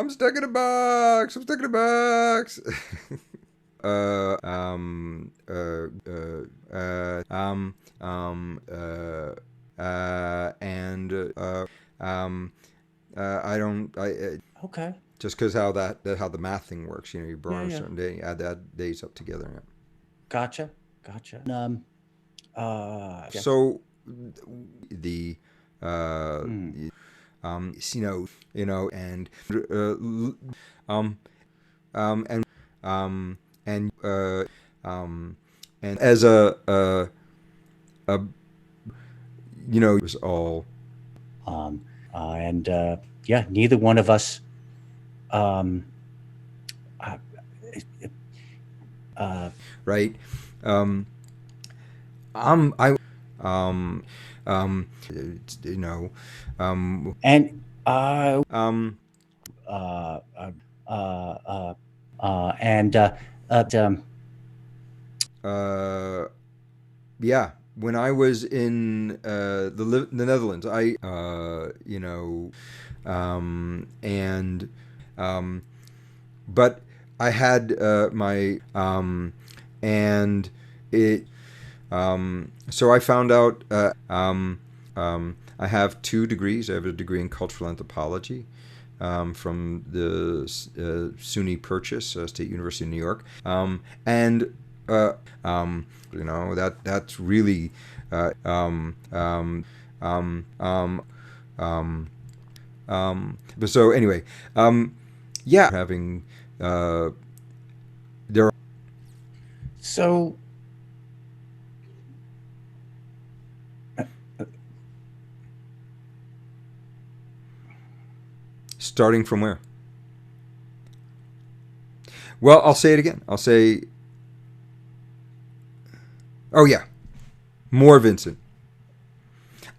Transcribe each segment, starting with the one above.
I'm stuck in a box. I'm stuck in a box. uh, um, uh, uh, uh, um, and um, I don't. Okay. Just because how the math thing works. You born Yeah, on a yeah. certain day, add that days up together. Yeah. Gotcha. Gotcha. Yes. So the uh, Hmm. and and and and as a it was all Um, and yeah, neither one of us. Um, uh, uh, right. Um, I you know and uh, um uh, uh, uh, and uh yeah, when I was in the Netherlands, I and um but I had my and it so I found out I have two degrees. I have a degree in cultural anthropology from the SUNY Purchase State University of New York, and that's really um, but so anyway, having there are so uh, uh, starting from where? Well, I'll say it again. I'll say, oh yeah, more Vincent.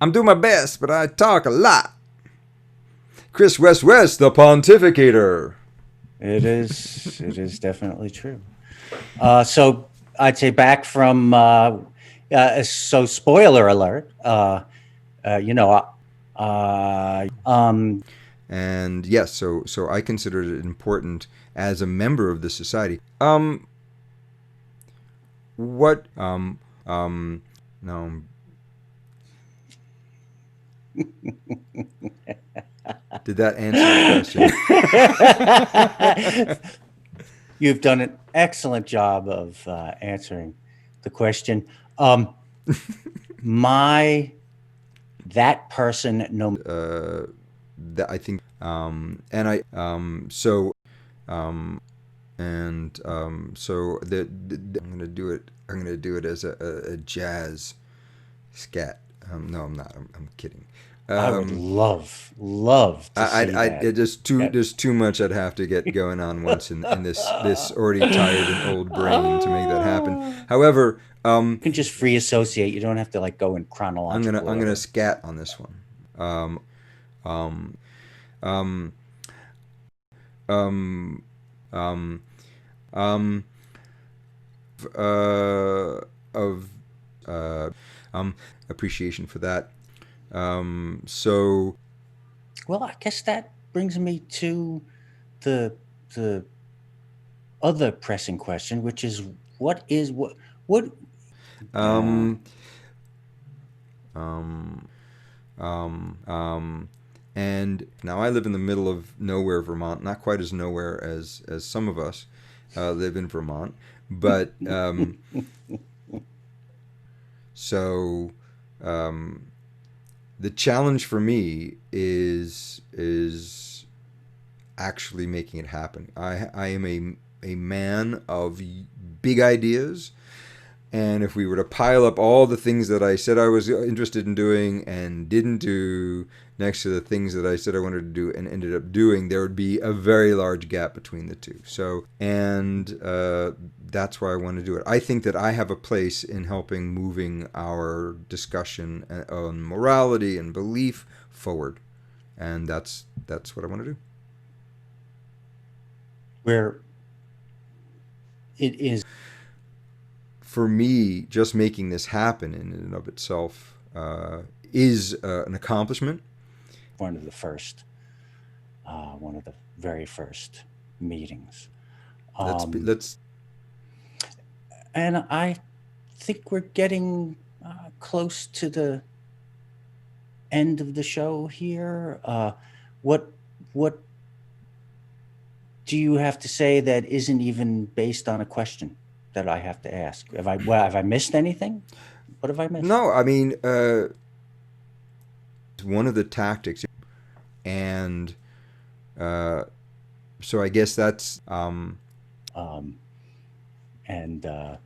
I'm doing my best, but I talk a lot. Chris West West, the pontificator. it is. It is definitely true. So I'd say back from. So spoiler alert. You know. And yes, so I considered it important as a member of the society. What no, did that answer your question? You've done an excellent job of answering the question. Um, my that person, no. That I think and I and so I'm gonna do it. I'm gonna do it as a jazz scat. No, I'm not. I'm kidding. I would Um, love to see that. it just too That there's too much I'd have to get going on once in this already tired and old brain to make that happen. However, you can just free associate. You don't have to like go in chronological I'm gonna order. scat on this one. Um, um, um, um, um, of appreciation for that. So Well, I guess that brings me to the the other pressing question, which is what uh, um, um, and now I live in the middle of nowhere, Vermont. Not quite as nowhere as some of us live in Vermont, but so um, the challenge for me is actually making it happen. I am a man of big ideas. And if we were to pile up all the things that I said I was interested in doing and didn't do next to the things that I said I wanted to do and ended up doing, there would be a very large gap between the two. So, and that's why I want to do it. I think that I have a place in helping moving our discussion on morality and belief forward, and that's what I want to do. where it is For me, just making this happen in and of itself is an accomplishment. one of the first. one of the very first meetings. Let's And I think we're getting close to the end of the show here. What do you have to say that isn't even based on a question that I have to ask? Have I missed anything? What have I missed? No, I mean, one of the tactics, and so I guess that's And oh,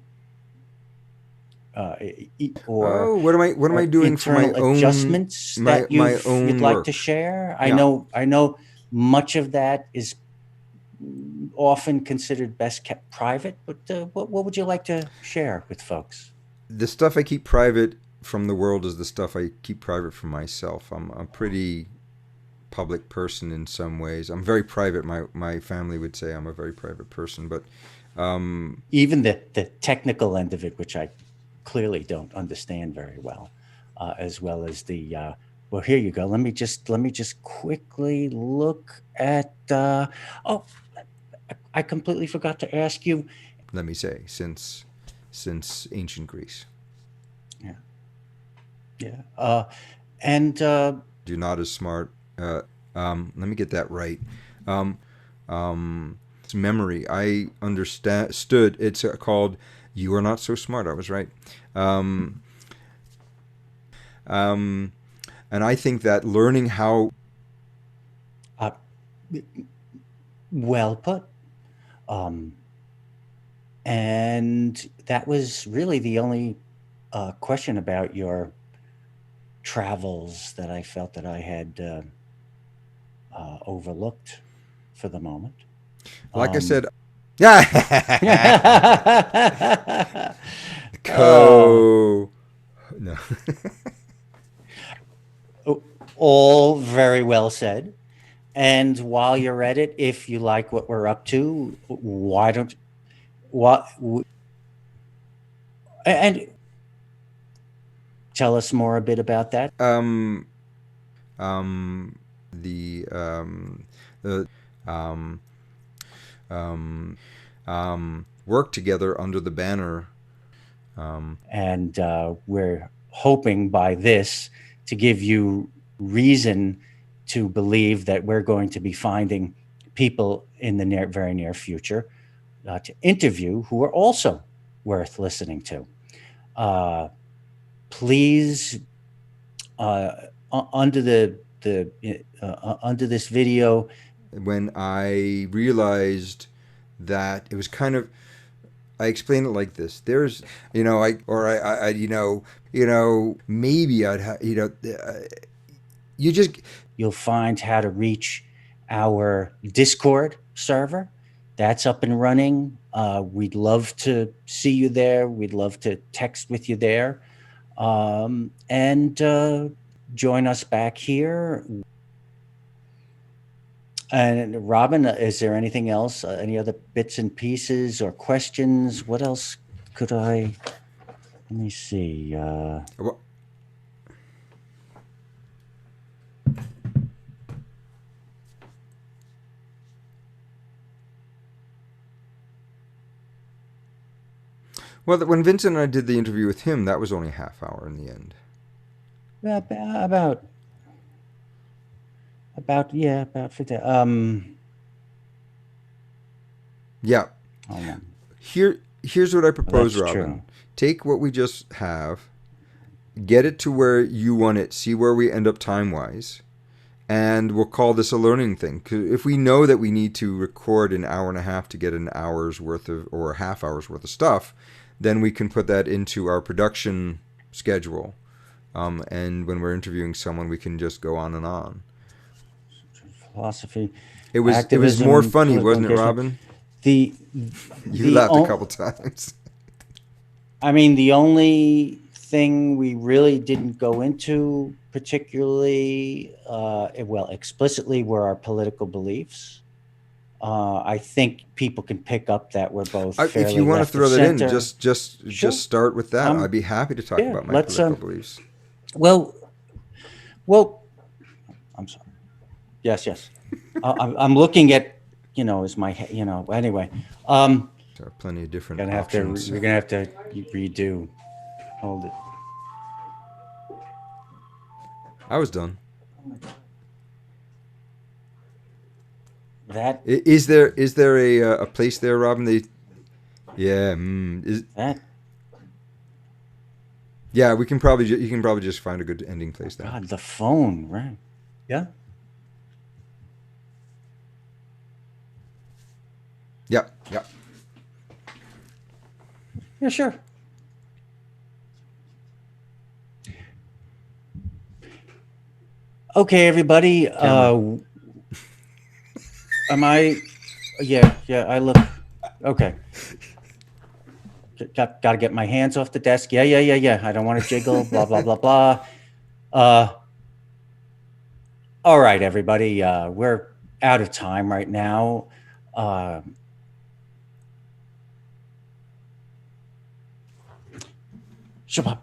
or what am I doing for my internal own adjustments that my you'd own like to work? share? Yeah, I know much of that is often considered best kept private, but what would you like to share with folks? the stuff I keep private from the world is the stuff I keep private from myself. I'm a pretty public person in some ways. I'm very private. My family would say I'm a very private person, but Even the technical end of it, which I clearly don't understand very well, as well as the well, here you go. Let me just quickly look at. Oh, I completely forgot to ask you. let me say, since ancient Greece, Yeah, yeah. And you're not as smart. Let me get that right. It's memory. I understood. It's called "You Are Not So Smart." I was right. Um, um, and I think that learning how uh, well put. Um, and that was really the only question about your travels that I felt that I had overlooked for the moment. like I Um, said, yeah, uh, co. No, all very well said. And while you're at it, if you like what we're up to, why don't what and tell us more a bit about that? um, um, the work together under the banner. And we're hoping by this to give you reason to believe that we're going to be finding people in the very near future to interview who are also worth listening to. Uh, please, under under this video, When I realized that it was kind of, I explain it like this. There's, maybe you just, you'll find how to reach our Discord server. That's up and running. We'd love to see you there. We'd love to text with you there. And join us back here. And Robin, is there anything else? Any other bits and pieces or questions? What else could I? Let me see. well, when Vincent and I did the interview with him, that was only a half hour in the end. About 50. Yeah. Here's what I propose, That's Robin. true. Take what we just have, get it to where you want it, see where we end up time wise, and we'll call this a learning thing. 'Cause if we know that we need to record an hour and a half to get an hour's worth of, or a half hour's worth of stuff, then we can put that into our production schedule. And when we're interviewing someone, we can just go on and on. Philosophy, It was activism, more funny, political wasn't it, engagement. Robin? The You the laughed a couple times. I mean, the only thing we really didn't go into particularly, well, explicitly, were our political beliefs. I think people can pick up that we're both If you fairly want to left of throw that in, center. Sure. just start with that. I'd be happy to talk Yeah. about my Let's. political beliefs. Well. Well. I'm sorry. Yes. Yes. I'm looking at, is my, anyway. There are plenty of different Gonna have to, options. we're gonna have to redo. Hold it. I was done. That Is there a place there, Robin? Yeah. that Yeah, we can probably you can probably just find a good ending place there. God, the phone, right? Yeah. Yep. Yep. Yeah, sure. Okay, everybody. Camera. Am I? Yeah, I look. Okay. Got to get my hands off the desk. Yeah. I don't want to jiggle. Blah blah blah blah. All right, everybody. We're out of time right now.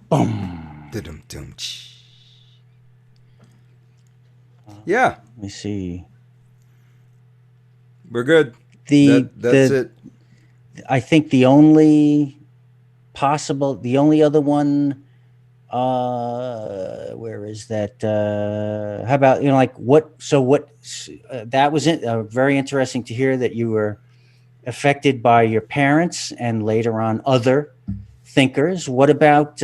Boom. Yeah. Let me see. We're good. That's it. I think the only other one, where is that? How about, that was it. Very interesting to hear that you were affected by your parents and later on other thinkers. What about,